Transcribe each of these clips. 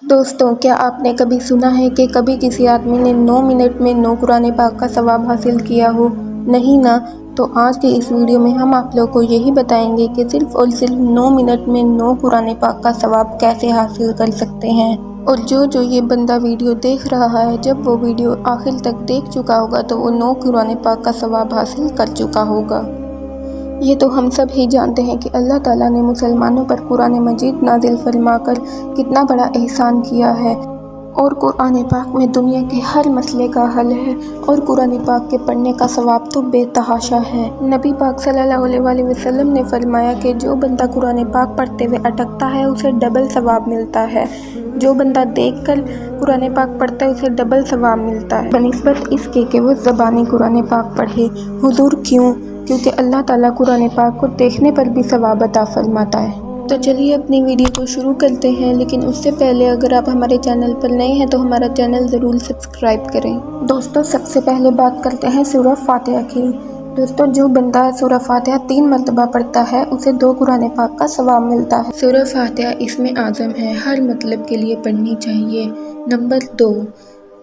دوستوں، کیا آپ نے کبھی سنا ہے کہ کبھی کسی آدمی نے 9 منٹ میں 9 قرآن پاک کا ثواب حاصل کیا ہو؟ نہیں نا؟ تو آج کے اس ویڈیو میں ہم آپ لوگوں کو یہی بتائیں گے کہ صرف اور صرف 9 منٹ میں 9 قرآن پاک کا ثواب کیسے حاصل کر سکتے ہیں۔ اور جو یہ بندہ ویڈیو دیکھ رہا ہے، جب وہ ویڈیو آخر تک دیکھ چکا ہوگا تو وہ 9 قرآن پاک کا ثواب حاصل کر چکا ہوگا۔ یہ تو ہم سب ہی جانتے ہیں کہ اللہ تعالیٰ نے مسلمانوں پر قرآن مجید نازل فرما کر کتنا بڑا احسان کیا ہے، اور قرآن پاک میں دنیا کے ہر مسئلے کا حل ہے، اور قرآن پاک کے پڑھنے کا ثواب تو بے تحاشا ہے۔ نبی پاک صلی اللہ علیہ وسلم نے فرمایا کہ جو بندہ قرآن پاک پڑھتے ہوئے اٹکتا ہے اسے ڈبل ثواب ملتا ہے، جو بندہ دیکھ کر قرآن پاک پڑھتا ہے اسے ڈبل ثواب ملتا ہے بنسبت اس کے کہ وہ زبانی قرآن پاک پڑھے۔ حضور کیوں؟ کیونکہ اللہ تعالیٰ قرآن پاک کو دیکھنے پر بھی ثواب عطا فرماتا ہے۔ تو چلیے اپنی ویڈیو کو شروع کرتے ہیں، لیکن اس سے پہلے اگر آپ ہمارے چینل پر نئے ہیں تو ہمارا چینل ضرور سبسکرائب کریں۔ دوستوں، سب سے پہلے بات کرتے ہیں سورہ فاتحہ کی۔ دوستوں، جو بندہ سورہ فاتحہ 3 مرتبہ پڑھتا ہے اسے 2 قرآن پاک کا ثواب ملتا ہے۔ سورہ فاتحہ اسم اعظم ہے، ہر مطلب کے لیے پڑھنی چاہیے۔ نمبر 2،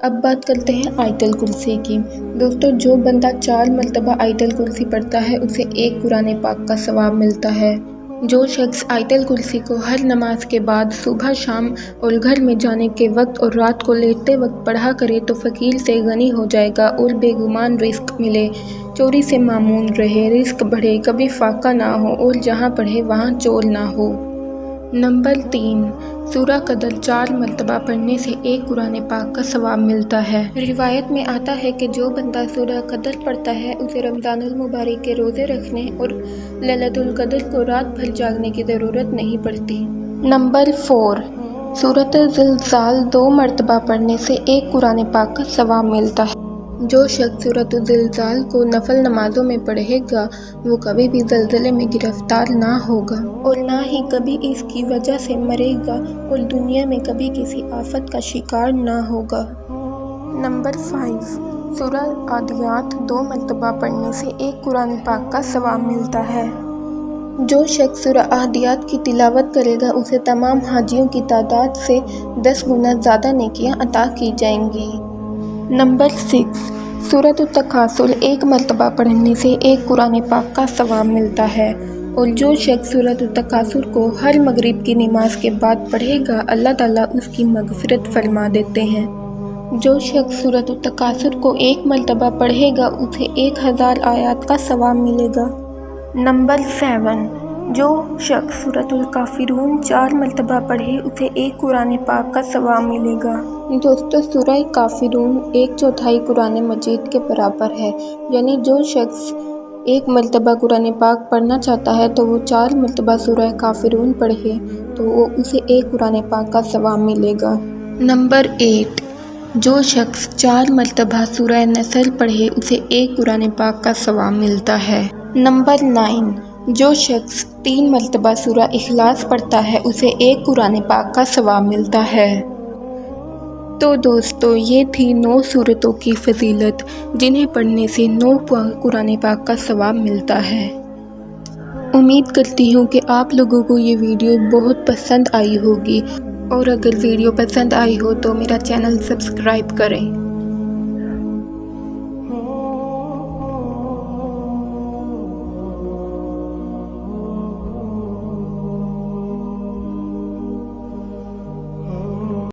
اب بات کرتے ہیں آیت الکرسی کی۔ دوستوں، جو بندہ 4 مرتبہ آیت الکرسی پڑھتا ہے اسے 1 قرآن پاک کا ثواب ملتا ہے۔ جو شخص آیت الکرسی کو ہر نماز کے بعد، صبح، شام اور گھر میں جانے کے وقت اور رات کو لیٹتے وقت پڑھا کرے تو فقیر سے غنی ہو جائے گا اور بے گمان رزق ملے، چوری سے معمون رہے، رزق بڑھے، کبھی فاقہ نہ ہو اور جہاں پڑھے وہاں چور نہ ہو۔ نمبر 3، سورہ قدر 4 مرتبہ پڑھنے سے 1 قرآن پاک کا ثواب ملتا ہے۔ روایت میں آتا ہے کہ جو بندہ سورہ قدر پڑھتا ہے اسے رمضان المبارک کے روزے رکھنے اور لیلۃ القدر کو رات بھر جاگنے کی ضرورت نہیں پڑتی۔ نمبر 4، سورۃ الزلزال 2 مرتبہ پڑھنے سے 1 قرآن پاک کا ثواب ملتا ہے۔ جو شخص سورۃ الزلزال کو نفل نمازوں میں پڑھے گا وہ کبھی بھی زلزلے میں گرفتار نہ ہوگا اور نہ ہی کبھی اس کی وجہ سے مرے گا اور دنیا میں کبھی کسی آفت کا شکار نہ ہوگا۔ نمبر 5، سورہ عادیات 2 مرتبہ پڑھنے سے 1 قرآن پاک کا ثواب ملتا ہے۔ جو شخص سورہ عادیات کی تلاوت کرے گا اسے تمام حاجیوں کی تعداد سے 10 گنا زیادہ نیکیاں عطا کی جائیں گی۔ نمبر 6، سورۃ التکاثر 1 مرتبہ پڑھنے سے 1 قرآن پاک کا ثواب ملتا ہے، اور جو شخص سورۃ التکاثر کو ہر مغرب کی نماز کے بعد پڑھے گا اللہ تعالیٰ اس کی مغفرت فرما دیتے ہیں۔ جو شخص سورۃ التکاثر کو 1 مرتبہ پڑھے گا اسے 1000 آیات کا ثواب ملے گا۔ نمبر 7، جو شخص سورۃ الکافرون 4 مرتبہ پڑھے اسے 1 قرآن پاک کا ثواب ملے گا۔ دوستو، سورہ کافرون 1/4 قرآن مجید کے برابر ہے، یعنی جو شخص 1 مرتبہ قرآن پاک پڑھنا چاہتا ہے تو وہ 4 مرتبہ سورہ کافرون پڑھے تو اسے 1 قرآن پاک کا ثواب ملے گا۔ نمبر 8، جو شخص 4 مرتبہ سورہ نصر پڑھے اسے 1 قرآن پاک کا ثواب ملتا ہے۔ نمبر 9، جو شخص 3 مرتبہ سورہ اخلاص پڑھتا ہے اسے 1 قرآن پاک کا ثواب ملتا ہے۔ تو دوستو، یہ تھی 9 سورتوں کی فضیلت جنہیں پڑھنے سے 9 قرآن پاک کا ثواب ملتا ہے۔ امید کرتی ہوں کہ آپ لوگوں کو یہ ویڈیو بہت پسند آئی ہوگی، اور اگر ویڈیو پسند آئی ہو تو میرا چینل سبسکرائب کریں۔